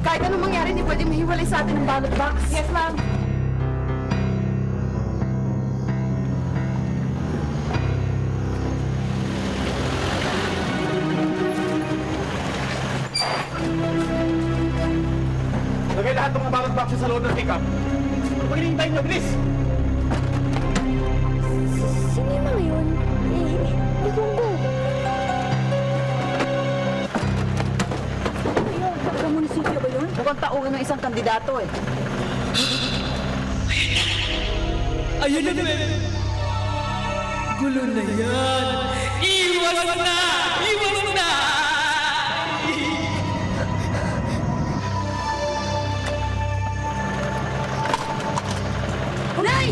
Kahit anong mangyari, hindi pwede mahiwalay sa atin ng ballot box. Yes, ma'am. Lagay lahat ng mga ballot boxes sa loob ng pick-up. Pag hinihintay nyo, bilis! Sino yung mga yun? Ewan ko. Sa munisipyo ba yun? Mukhang tauhan ng isang kandidato eh. Ayun na naman! Gulo na yan! Iwas na! Iwas na! Nay!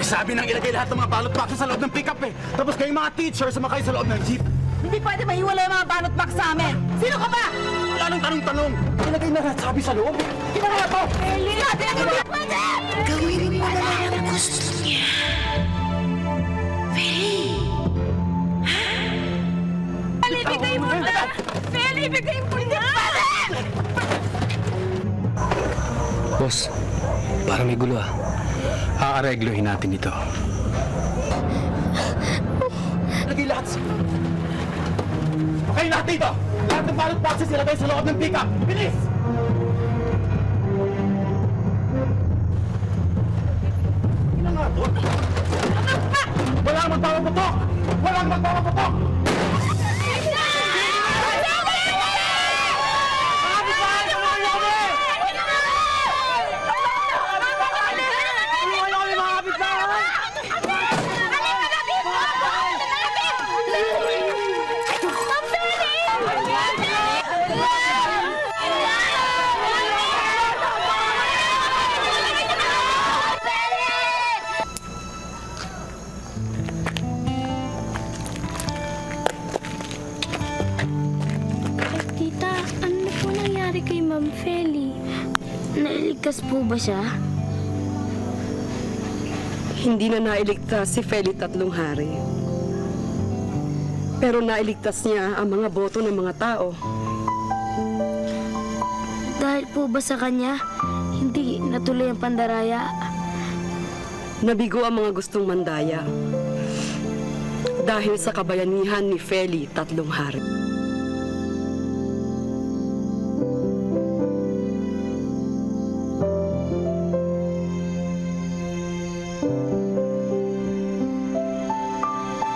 Sabi nang ilagay lahat ng mga ballot boxes sa loob ng pick-up eh. Tapos kayong mga teachers sumakay sa loob ng jeep. Hindi pwede mahiwalay ang mga ballot box sa amin. Sino ka ba? Wala nang tanong-tanong. Ilagay na lahat sabi sa loob. Ginawa to! Eli! Hindi pwede! Gawin mo na lang ang gusto niya. Feli! Feli, bigay mo na! Feli, bigay mo na! Boss, parang may gulo ah. Aareglohin natin ito. Ilagay lahat sa... Okay, lahat dito! Lahat ng ballot boxes ilagay sa loob ng pick-up. Bilis! Ina nga to? Walang magpapaputok! Walang magpapaputok! Tita, ano na po nangyari kay Ma'am Feli? Nailigtas po ba siya? Hindi na nailigtas si Feli Tatlong Hari. Pero nailigtas niya ang mga boto ng mga tao. Dahil po ba sa kanya, hindi natuloy ang pandaraya? Nabigo ang mga gustong mandaya. Dahil sa kabayanihan ni Feli Tatlong Hari.